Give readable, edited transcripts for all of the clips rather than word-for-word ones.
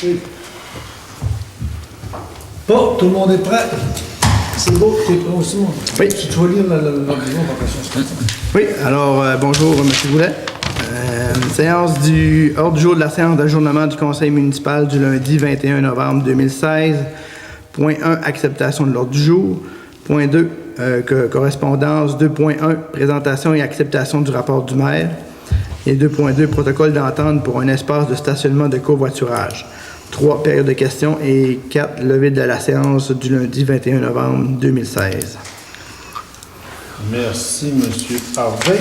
Oui. Bon, tout le monde est prêt? C'est beau, tu es prêt aussi, moi? Oui. Tu vas lire l'ordre du jour, par question. Oui, alors bonjour M. Goulet. Séance du ordre du jour de la séance d'ajournement du conseil municipal du lundi 21 novembre 2016. Point 1, acceptation de l'ordre du jour. Point 2, correspondance. 2.1, présentation et acceptation du rapport du maire. Et 2.2, protocole d'entente pour un espace de stationnement de covoiturage. 3, période de questions. Et 4, levée de la séance du lundi 21 novembre 2016. Merci, M. Harvey.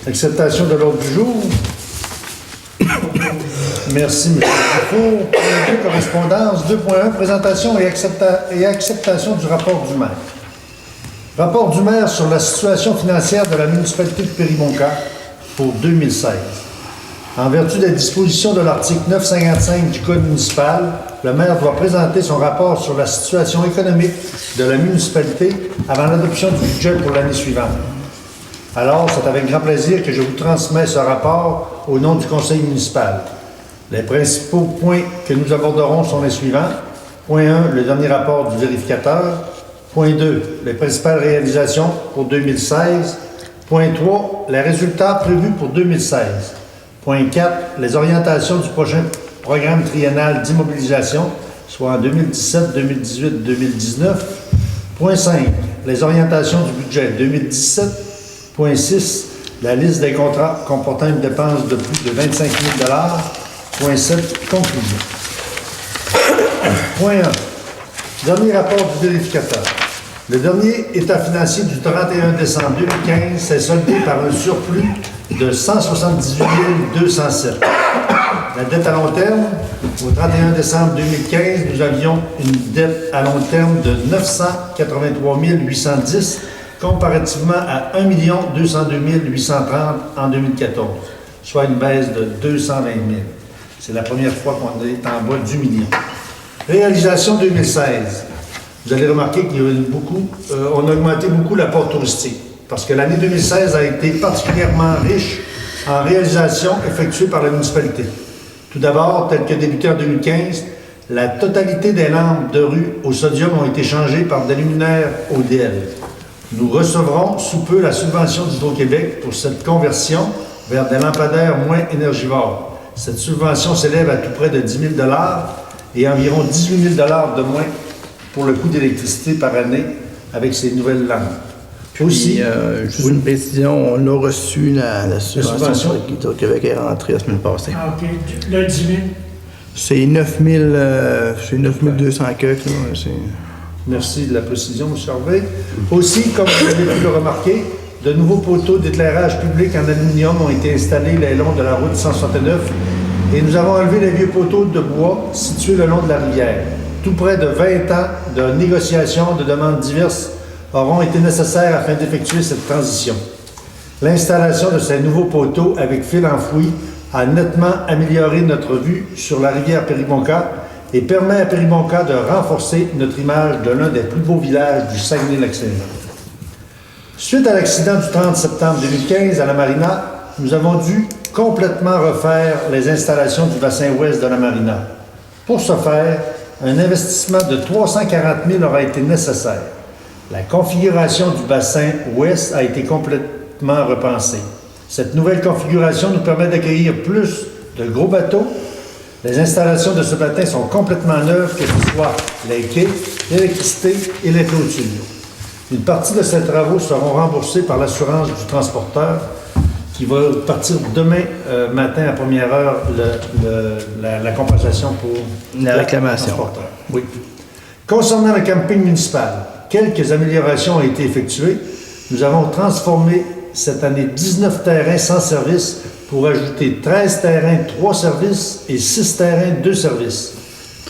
Acceptation de l'ordre du jour. Merci, M. Dufour. Point 2, correspondance. 2.1, présentation et acceptation du rapport du maire. Rapport du maire sur la situation financière de la municipalité de Péribonka pour 2016. En vertu des dispositions de l'article 955 du Code municipal, le maire doit présenter son rapport sur la situation économique de la municipalité avant l'adoption du budget pour l'année suivante. Alors, c'est avec grand plaisir que je vous transmets ce rapport au nom du conseil municipal. Les principaux points que nous aborderons sont les suivants. Point 1, le dernier rapport du vérificateur. Point 2, les principales réalisations pour 2016. Point 3, les résultats prévus pour 2016. Point 4, les orientations du prochain programme triennal d'immobilisation, soit en 2017, 2018, 2019. Point 5, les orientations du budget 2017. Point 6, la liste des contrats comportant une dépense de plus de 25 000 $. Point 7, conclusion. Point 1, dernier rapport du vérificateur. Le dernier état financier du 31 décembre 2015 s'est soldé par un surplus de 178 207. La dette à long terme, au 31 décembre 2015, nous avions une dette à long terme de 983 810, comparativement à 1 202 830 en 2014, soit une baisse de 220 000. C'est la première fois qu'on est en bas du million. Réalisation 2016. Vous allez remarquer qu'il y a eu on a augmenté beaucoup l'apport touristique, parce que l'année 2016 a été particulièrement riche en réalisations effectuées par la municipalité. Tout d'abord, tel que débuté en 2015, la totalité des lampes de rue au sodium ont été changées par des luminaires ODL. Nous recevrons sous peu la subvention d'Hydro-Québec pour cette conversion vers des lampadaires moins énergivores. Cette subvention s'élève à tout près de 10 000 $ et environ 18 000 $ de moins pour le coût d'électricité par année avec ces nouvelles lampes. Aussi, juste une précision, on a reçu la subvention qu'Hydro-Québec est rentrée la semaine passée. Ah, OK. Le 10 000. C'est 9 200 quelques. Merci de la précision, M. Harvey. Aussi, comme vous avez pu le remarquer, de nouveaux poteaux d'éclairage public en aluminium ont été installés le long de la route 169 et nous avons enlevé les vieux poteaux de bois situés le long de la rivière. Tout près de 20 ans de négociations de demandes diverses auront été nécessaires afin d'effectuer cette transition. L'installation de ces nouveaux poteaux avec fil enfoui a nettement amélioré notre vue sur la rivière Péribonka et permet à Péribonka de renforcer notre image de l'un des plus beaux villages du Saguenay-Lac-Saint-Jean. Suite à l'accident du 30 septembre 2015 à la Marina, nous avons dû complètement refaire les installations du bassin ouest de la Marina. Pour ce faire, un investissement de 340 000 aura été nécessaire. La configuration du bassin ouest a été complètement repensée. Cette nouvelle configuration nous permet d'accueillir plus de gros bateaux. Les installations de ce bassin sont complètement neuves, que ce soit les quais, l'électricité et les clôtures. Une partie de ces travaux seront remboursés par l'assurance du transporteur qui va partir demain matin à première heure la compensation pour la réclamation. Oui. Concernant le camping municipal, quelques améliorations ont été effectuées. Nous avons transformé cette année 19 terrains sans service pour ajouter 13 terrains 3 services et 6 terrains 2 services.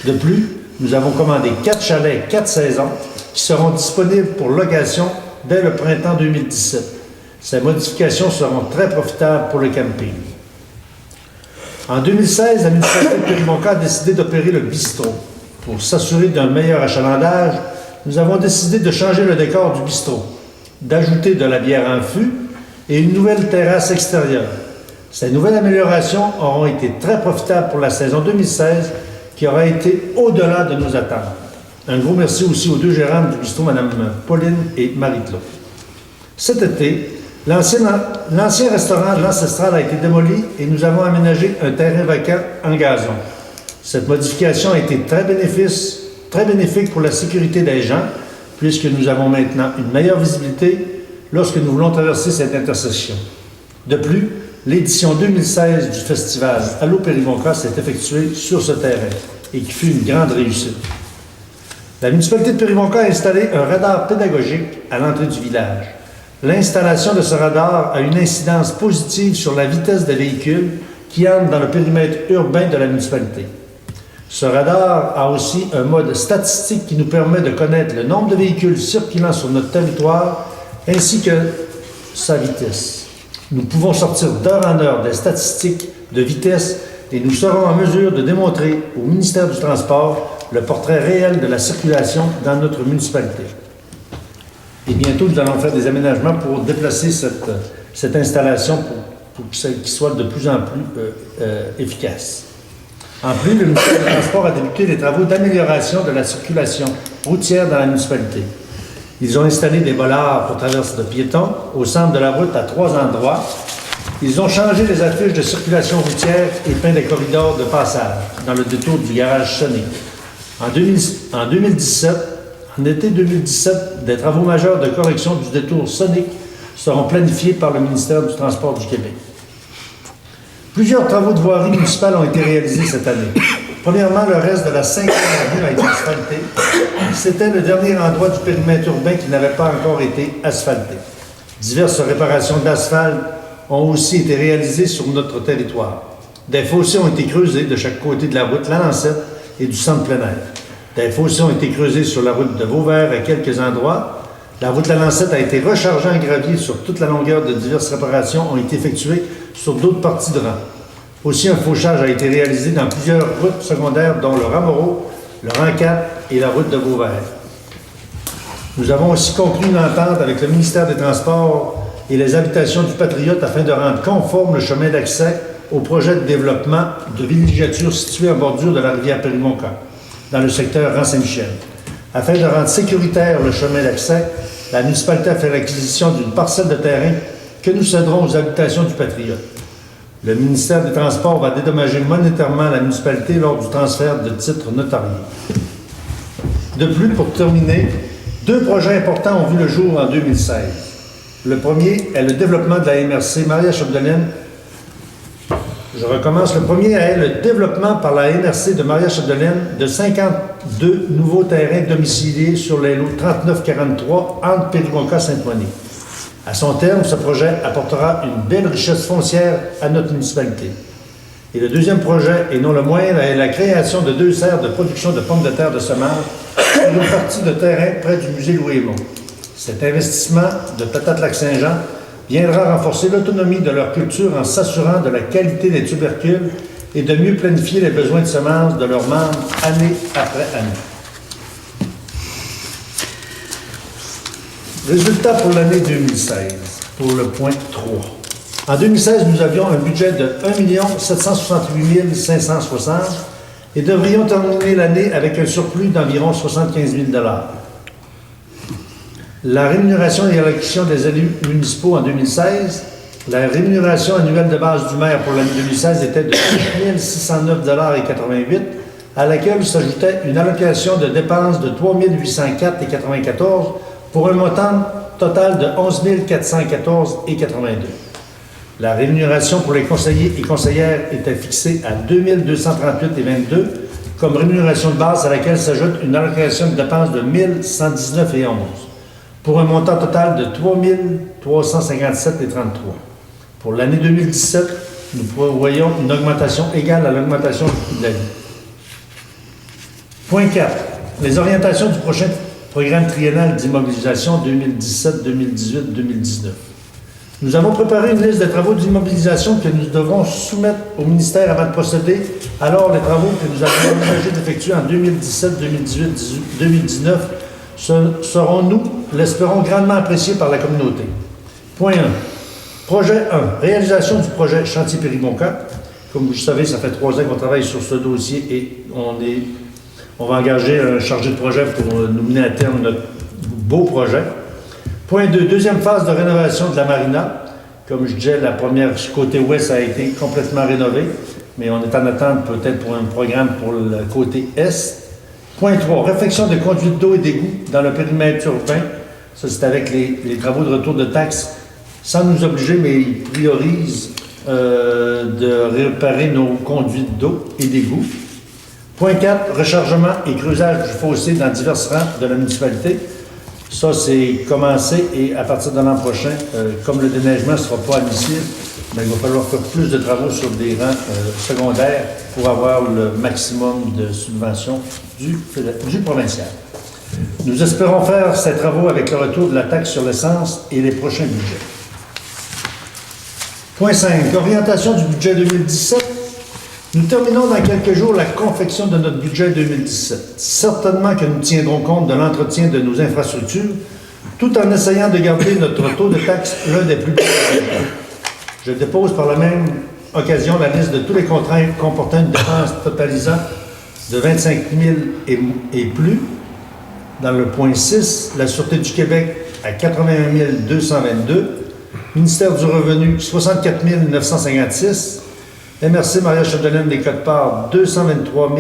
De plus, nous avons commandé 4 chalets 4 saisons qui seront disponibles pour location dès le printemps 2017. Ces modifications seront très profitables pour le camping. En 2016, la municipalité de Péribonka a décidé d'opérer le bistrot. Pour s'assurer d'un meilleur achalandage, nous avons décidé de changer le décor du bistrot, d'ajouter de la bière en fût et une nouvelle terrasse extérieure. Ces nouvelles améliorations auront été très profitables pour la saison 2016 qui aura été au-delà de nos attentes. Un gros merci aussi aux deux gérantes du bistrot, Mme Pauline et Marie-Claude. Cet été, l'ancien restaurant de l'Ancestral a été démoli et nous avons aménagé un terrain vacant en gazon. Cette modification a été très bénéfique pour la sécurité des gens, puisque nous avons maintenant une meilleure visibilité lorsque nous voulons traverser cette intersection. De plus, l'édition 2016 du festival Allô Périmonca s'est effectuée sur ce terrain et qui fut une grande réussite. La municipalité de Périmonca a installé un radar pédagogique à l'entrée du village. L'installation de ce radar a une incidence positive sur la vitesse des véhicules qui entrent dans le périmètre urbain de la municipalité. Ce radar a aussi un mode statistique qui nous permet de connaître le nombre de véhicules circulant sur notre territoire ainsi que sa vitesse. Nous pouvons sortir d'heure en heure des statistiques de vitesse et nous serons en mesure de démontrer au ministère du Transport le portrait réel de la circulation dans notre municipalité. Et bientôt, nous allons faire des aménagements pour déplacer cette installation pour qu'elle soit de plus en plus efficace. En plus, le ministère du Transport a débuté des travaux d'amélioration de la circulation routière dans la municipalité. Ils ont installé des bollards pour traverser de piétons au centre de la route à 3 endroits. Ils ont changé les affiches de circulation routière et peint des corridors de passage dans le détour du garage Sonic. En 2017, en été 2017, des travaux majeurs de correction du détour Sonic seront planifiés par le ministère du Transport du Québec. Plusieurs travaux de voirie municipale ont été réalisés cette année. Premièrement, le reste de la 5e avenue a été asphalté. C'était le dernier endroit du périmètre urbain qui n'avait pas encore été asphalté. Diverses réparations d'asphalte ont aussi été réalisées sur notre territoire. Des fossés ont été creusés de chaque côté de la route La Lancette et du centre plein air. Des fossés ont été creusés sur la route de Vauvert à quelques endroits. La route La Lancette a été rechargée en gravier sur toute la longueur de diverses réparations ont été effectuées sur d'autres parties de rang. Aussi, un fauchage a été réalisé dans plusieurs routes secondaires, dont le rang Moreau, le rang 4 et la route de Vauvert. Nous avons aussi conclu une entente avec le ministère des Transports et les habitations du Patriote afin de rendre conforme le chemin d'accès au projet de développement de villégiature situé en bordure de la rivière Périmonca, dans le secteur Rang-Saint-Michel. Afin de rendre sécuritaire le chemin d'accès, la municipalité a fait l'acquisition d'une parcelle de terrain que nous céderons aux habitations du Patriote. Le ministère des Transports va dédommager monétairement la municipalité lors du transfert de titres notariés. De plus, pour terminer, 2 projets importants ont vu le jour en 2016. Le premier est le développement de la MRC Maria-Chapdelaine. Je recommence. Le premier est le développement par la MRC de Maria-Chapdelaine de 52 nouveaux terrains domiciliés sur les lots 39-43 entre Périmonca et Sainte-Monique. À son terme, ce projet apportera une belle richesse foncière à notre municipalité. Et le deuxième projet, et non le moindre, est la création de 2 serres de production de pommes de terre de semences sur une partie de terrain près du musée Louis-Aymon. Cet investissement de Patate-Lac-Saint-Jean viendra renforcer l'autonomie de leur culture en s'assurant de la qualité des tubercules et de mieux planifier les besoins de semences de leurs membres année après année. Résultat pour l'année 2016, pour le point 3. En 2016, nous avions un budget de 1 768 560 et devrions terminer l'année avec un surplus d'environ 75 000 $. La rémunération et l'élection des élus municipaux en 2016, la rémunération annuelle de base du maire pour l'année 2016 était de 5 609,88 $, à laquelle s'ajoutait une allocation de dépenses de 3 804,94 $ pour un montant total de 11 414,82 $. La rémunération pour les conseillers et conseillères était fixée à 2 238,22 $ comme rémunération de base à laquelle s'ajoute une allocation de dépenses de 1 119,11 $, pour un montant total de 3 357,33 $. Pour l'année 2017, nous prévoyons une augmentation égale à l'augmentation du coût de la vie. Point 4. Les orientations du prochain programme triennal d'immobilisation 2017-2018-2019. Nous avons préparé une liste de travaux d'immobilisation que nous devrons soumettre au ministère avant de procéder. Alors, les travaux que nous avons engagés d'effectuer en 2017, 2018, 2019 seront, nous l'espérons, grandement appréciés par la communauté. Point 1. Projet 1, réalisation du projet Chantier Péribonka. Comme vous le savez, ça fait 3 ans qu'on travaille sur ce dossier et on va engager un chargé de projet pour nous mener à terme notre beau projet. Point 2, deuxième phase de rénovation de la marina. Comme je disais, la première côté ouest a été complètement rénovée, mais on est en attente peut-être pour un programme pour le côté est. Point 3, réfection de conduites d'eau et d'égouts dans le périmètre urbain. Ça, c'est avec les travaux de retour de taxes, sans nous obliger, mais ils priorisent de réparer nos conduites d'eau et d'égouts. Point 4, rechargement et creusage du fossé dans divers rangs de la municipalité. Ça, c'est commencé et à partir de l'an prochain, comme le déneigement ne sera pas admissible, ben, il va falloir faire plus de travaux sur des rangs secondaires pour avoir le maximum de subventions du provincial. Nous espérons faire ces travaux avec le retour de la taxe sur l'essence et les prochains budgets. Point 5. Orientation du budget 2017. Nous terminons dans quelques jours la confection de notre budget 2017. Certainement que nous tiendrons compte de l'entretien de nos infrastructures, tout en essayant de garder notre taux de taxe l'un des plus bas. Je dépose par la même occasion la liste de tous les contrats comportant une dépense totalisant de 25 000 et plus. Dans le point 6, la Sûreté du Québec à 81 222, Ministère du Revenu 64 956, MRC Maria-Chapdelaine des codes-parts 223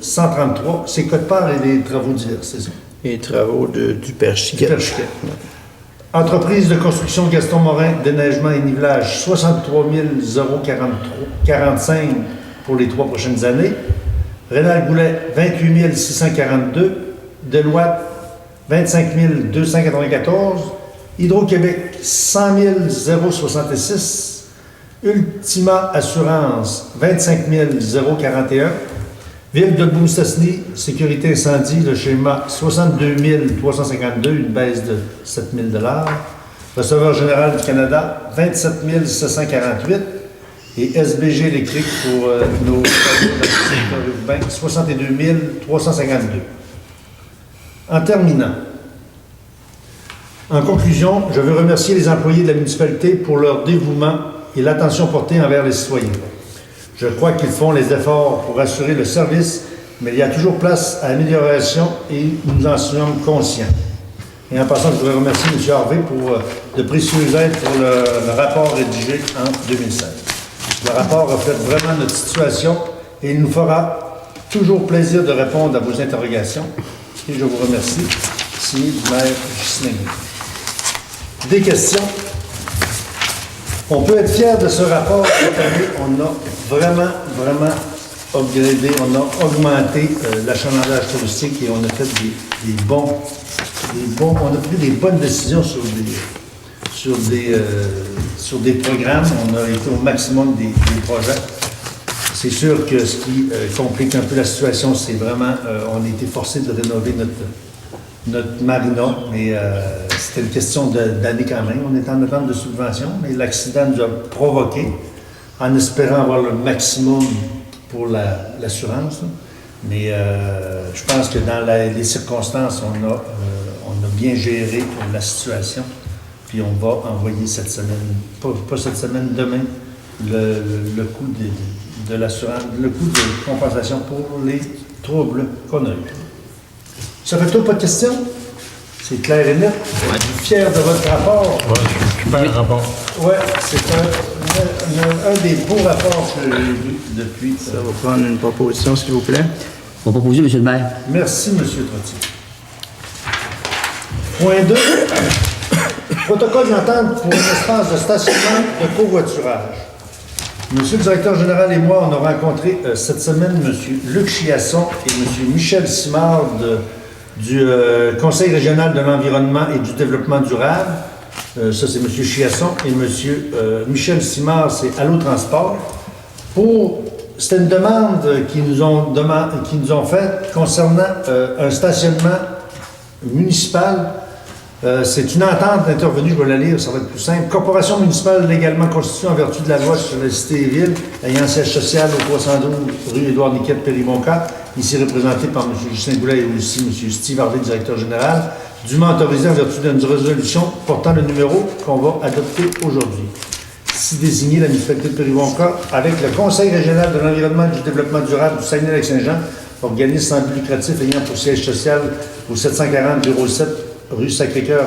133, c'est codes-parts et des travaux divers, c'est ça? Les travaux du Père Chiquet. Entreprise de construction Gaston Morin, déneigement et nivelage 63 045 pour les 3 prochaines années. Rénal Goulet 28 642, Deloitte 25 294, Hydro-Québec 100 066, Ultima Assurance 25 041, Ville de Boustessny, sécurité incendie, le schéma 62 352, une baisse de 7 000 $. Receveur général du Canada 27 748 et SBG électrique pour nos travaux dans le secteur urbain 62 352. En terminant, en conclusion, je veux remercier les employés de la municipalité pour leur dévouement et l'attention portée envers les citoyens. Je crois qu'ils font les efforts pour assurer le service, mais il y a toujours place à amélioration et nous en sommes conscients. Et en passant, je voudrais remercier M. Harvey pour de précieuses aides pour le rapport rédigé en 2016. Le rapport reflète vraiment notre situation et il nous fera toujours plaisir de répondre à vos interrogations. Et je vous remercie. Ici, Maire Ghislain. Des questions? On peut être fier de ce rapport. Cette année, on a vraiment upgradé, on a augmenté l'achalandage touristique et on a fait on a pris des bonnes décisions sur des programmes. On a été au maximum des projets. C'est sûr que ce qui complique un peu la situation, c'est vraiment, on a été forcé de rénover notre marina, mais c'était une question d'année quand même. On était en attente de subvention, mais l'accident nous a provoqué, en espérant avoir le maximum pour l'assurance. Mais je pense que dans les circonstances, on a bien géré la situation. Puis on va envoyer cette semaine, pas cette semaine, demain, le coût de l'assurance, le coût de compensation pour les troubles qu'on a eus. Ça fait tout, pas de questions? C'est clair et net. Ouais. Je suis fier de votre rapport. Oui, super rapport. Oui, c'est un des beaux rapports que j'ai vu depuis. Ça va prendre une proposition, s'il vous plaît. Pour proposer, M. le maire. Merci, M. Trottier. Point 2. Protocole d'entente pour un espace de stationnement de covoiturage. Monsieur le directeur général et moi, on a rencontré cette semaine M. Luc Chiasson et M. Michel Simard du Conseil régional de l'environnement et du développement durable. Ça, c'est M. Chiasson et M. Michel Simard, c'est Allo Transport. C'était une demande qu'ils nous ont faite concernant un stationnement municipal. C'est une entente intervenue, je vais la lire, ça va être plus simple. Corporation municipale légalement constituée en vertu de la loi sur la cité et ville, ayant siège social au 312 rue Édouard Niquette, Péribonka, ici représenté par M. Justin Goulet et aussi M. Steve Harvey, directeur général, dûment autorisé en vertu d'une résolution portant le numéro qu'on va adopter aujourd'hui. si désigné, la municipalité de Péribonka, avec le Conseil régional de l'environnement et du développement durable du Saguenay-Lac-Saint-Jean, organisme sans but lucratif ayant pour siège social au 740 bureau 7, rue Sacré-Cœur,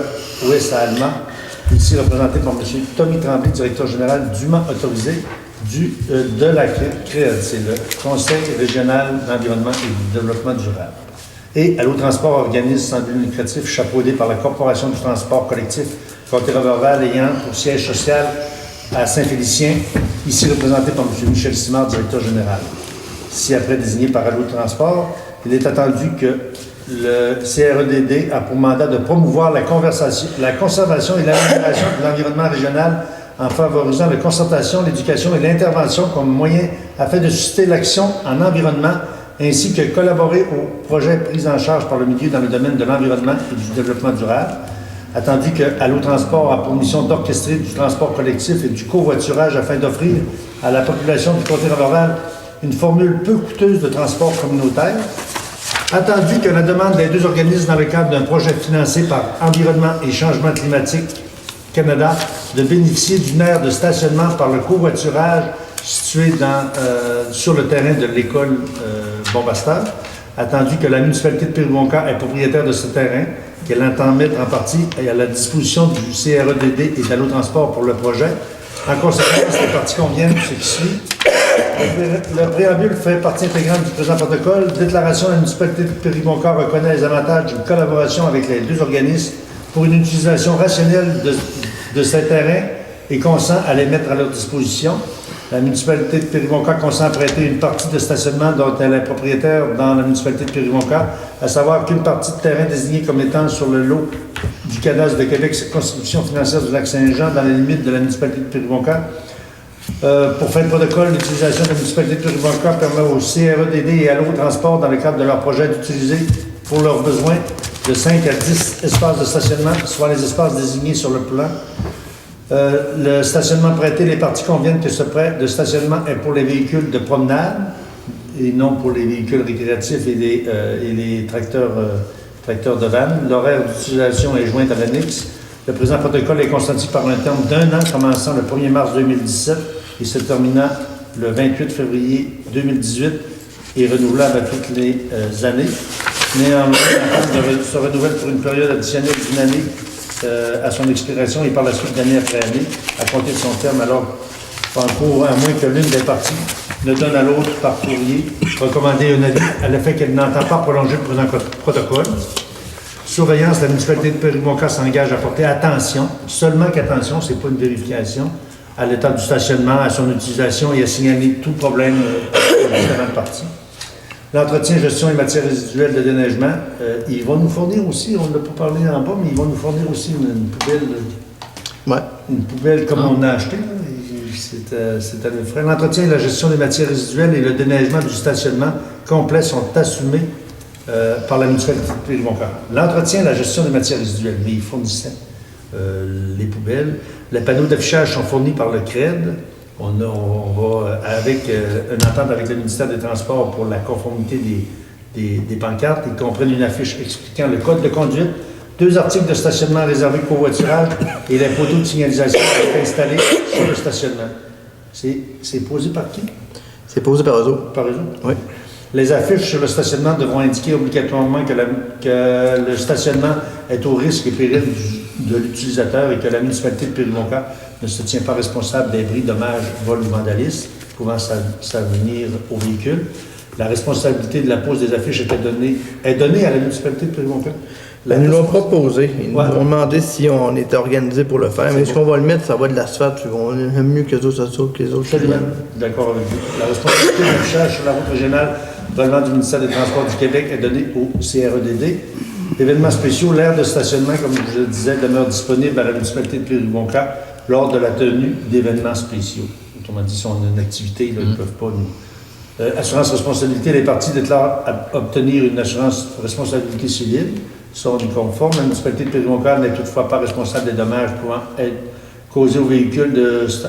ouest à Allemand, ici représenté par M. Tommy Tremblay, directeur général dûment autorisé de la CREAD, c'est le Conseil régional d'environnement et du développement durable. Et à l'eau transport, organisme sans but lucratif chapeauté par la Corporation du transport collectif Côte-Roberval ayant pour siège social à Saint-Félicien, ici représenté par M. Michel Simard, directeur général. Ci-après désigné par Allo Transport, il est attendu que le CREDD a pour mandat de promouvoir la conservation et l'amélioration de l'environnement régional en favorisant la concertation, l'éducation et l'intervention comme moyen afin de susciter l'action en environnement ainsi que collaborer aux projets pris en charge par le milieu dans le domaine de l'environnement et du développement durable. Attendu que Allo Transport a pour mission d'orchestrer du transport collectif et du covoiturage afin d'offrir à la population du comté Roberval une formule peu coûteuse de transport communautaire. Attendu que la demande des deux organismes dans le cadre d'un projet financé par Environnement et Changement climatique Canada de bénéficier d'une aire de stationnement par le covoiturage située sur le terrain de l'école Bombasteur. Attendu que la municipalité de Péribonka est propriétaire de ce terrain, qu'elle entend mettre en partie à la disposition du CREDD et d'Allo Transport pour le projet. En conséquence, les parties conviennent ce qui suit. Le préambule fait partie intégrante du présent protocole. Déclaration, la municipalité de Péribonka reconnaît les avantages d'une collaboration avec les deux organismes pour une utilisation rationnelle de ces terrains et consent à les mettre à leur disposition. La municipalité de Péribonka consent à prêter une partie de stationnement dont elle est propriétaire dans la municipalité de Péribonka, à savoir qu'une partie de terrain désignée comme étant sur le lot du cadastre de Québec, circonscription financière du Lac-Saint-Jean, dans les limites de la municipalité de Péribonka. Pour fin de protocole, l'utilisation de la municipalité de Péribonka permet au CREDD et à l'eau transport, dans le cadre de leur projet, d'utiliser pour leurs besoins de 5 à 10 espaces de stationnement, soit les espaces désignés sur le plan. Le stationnement prêté, les parties conviennent que ce prêt de stationnement est pour les véhicules de promenade et non pour les véhicules récréatifs et les tracteurs de vannes. L'horaire d'utilisation est joint à l'annexe. Le présent protocole est constitué par un terme d'1 an commençant le 1er mars 2017 et se terminant le 28 février 2018 et renouvelable à toutes les années. Néanmoins, l'entente se renouvelle pour une période additionnelle d'une année à son expiration et par la suite d'année après année, à compter de son terme, alors en cours, à moins que l'une des parties ne donne à l'autre par courrier recommander un avis à l'effet qu'elle n'entend pas prolonger le présent protocole. Surveillance, la municipalité de Péribonka s'engage à porter attention, seulement qu'attention, ce n'est pas une vérification, à l'état du stationnement, à son utilisation et à signaler tout problème aux différentes parties. L'entretien, gestion et matières résiduelles de déneigement, ils vont nous fournir aussi, on ne l'a pas parlé en bas, mais ils vont nous fournir aussi une poubelle. Ouais. Une poubelle comme on a acheté. C'est à nos frais. L'entretien et la gestion des matières résiduelles et le déneigement du stationnement complet sont assumés par la municipalité de Péribonka. L'entretien et la gestion des matières résiduelles, mais ils fournissaient les poubelles. Les panneaux d'affichage sont fournis par le CRED. On va, avec une entente avec le ministère des Transports pour la conformité des pancartes, ils comprennent une affiche expliquant le code de conduite, 2 articles de stationnement réservés au covoiturage et les poteaux de signalisation qui sont installés sur le stationnement. C'est posé par qui? C'est posé par eux autres. Par eux autres? Oui. Les affiches sur le stationnement devront indiquer obligatoirement que le stationnement est au risque et péril de l'utilisateur et que la municipalité de Péribonka ne se tient pas responsable des bris, dommages, vols ou vandalisme pouvant s'avenir au véhicule. La responsabilité de la pose des affiches est donnée à la municipalité de Péribonka. Ils nous l'ont proposé. Ils nous ont demandé si on était organisé pour le faire. Mais ce qu'on va le mettre, ça va être de l'asphalte. On aime mieux que les autres, que les autres. D'accord avec vous. La responsabilité de l'affichage sur la route régionale relevant du ministère des Transports du Québec est donnée au CREDD. Événements spéciaux, l'aire de stationnement, comme je le disais, demeure disponible à la municipalité de Péribonka lors de la tenue d'événements spéciaux. Autrement dit, si on a une activité, là, ils ne peuvent pas nous... assurance responsabilité, les parties déclarent obtenir une assurance responsabilité civile, sont conformes. La municipalité de Péribonka n'est toutefois pas responsable des dommages pouvant être causés aux véhicules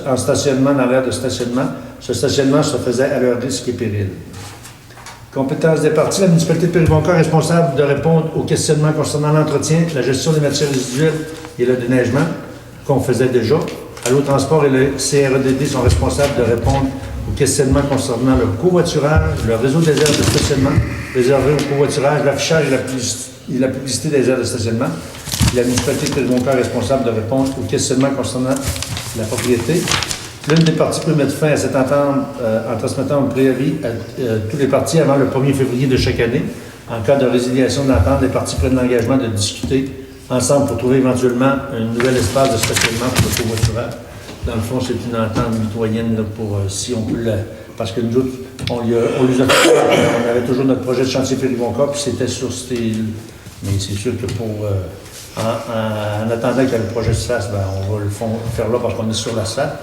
en stationnement dans l'aire de stationnement. Ce stationnement se faisait à leur risque et péril. Compétence des parties, la municipalité de Péribonka est responsable de répondre aux questionnements concernant l'entretien, la gestion des matières résiduelles et le déneigement, qu'on faisait déjà. Allo Transport et le CREDD sont responsables de répondre aux questionnements concernant le covoiturage, le réseau des aires de stationnement réservé au covoiturage, l'affichage et la publicité des aires de stationnement. La municipalité de Périgueux-Montcalm est responsable de répondre aux questionnements concernant la propriété. L'une des parties peut mettre fin à cette entente en transmettant un préavis à tous les parties avant le 1er février de chaque année. En cas de résiliation de l'entente, les parties prennent l'engagement de discuter ensemble pour trouver éventuellement un nouvel espace de stationnement pour le covoiturage. Dans le fond, c'est une entente mitoyenne là, pour si on peut la... Parce que nous autres, on les a fait, on avait toujours notre projet de chantier Périgueux-Montcalm, puis c'était sur ces... Mais c'est sûr que pour... en attendant que le projet se fasse, ben, on va le faire là parce qu'on est sur l'asphalte.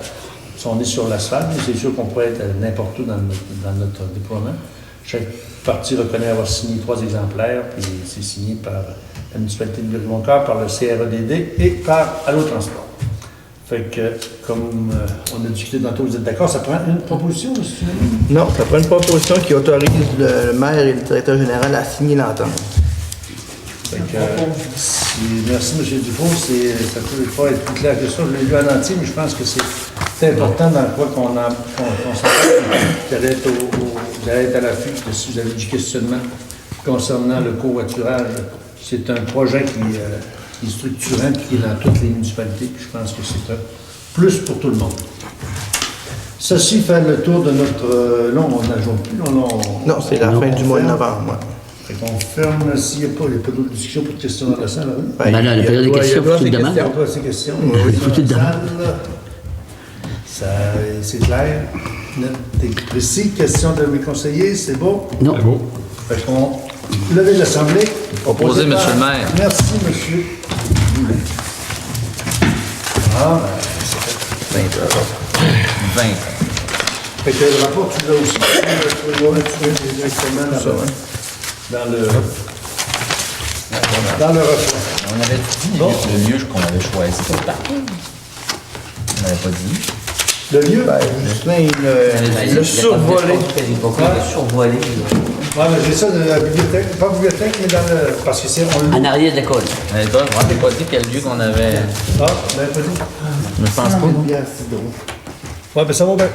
Si on est sur l'asphalte, mais c'est sûr qu'on pourrait être n'importe où dans notre déploiement. Chaque partie reconnaît avoir signé 3 exemplaires, puis c'est signé par la municipalité de Périgueux-Montcalm, par le CREDD et par Allo Transport. Fait que, comme on a discuté tantôt, vous êtes d'accord, ça prend une proposition, monsieur? Non, ça prend une proposition qui autorise le maire et le directeur général à signer l'entente. Merci, M. Dufault. Ça ne peut pas être plus clair que ça. Je l'ai lu en entier, mais je pense que c'est important dans quoi qu'on s'entend. Vous allez être à l'affût de si vous avez du questionnement concernant le covoiturage. C'est un projet qui est structurant et qui est dans toutes les municipalités. Je pense que c'est un plus pour tout le monde. Ceci fait le tour de notre... Là, on n'ajoute plus. Non, c'est la fin du mois de novembre. Fait qu'on ferme s'il n'y a pas d'autres discussions, pas de questions dans la salle. Ben là, la période des questions, faut-tu le demander? Il y a ces questions. Oui, faut-tu le demander? C'est clair, net et précis. Question de mes conseillers, c'est beau? Non. C'est beau. Fait qu'on levez l'Assemblée. Proposé, M. le maire. Merci, monsieur. Ah, ben, c'est fait. 20. Fait que le rapport, tu l'as aussi. Tu vas directement là-bas. Dans le reflet. On avait dit le lieu qu'on avait choisi. C'est pas le parking. On n'avait pas dit. Le lieu? Justin, il l'a survolé. Survolé. Ouais, mais j'ai ça de la bibliothèque. Pas bibliothèque, mais dans le. Parce que c'est. En arrière de l'école. On n'avait pas dit quel lieu qu'on avait. Ah, ben, pas dit. Je ne pense pas. Ouais, ben ça va bien.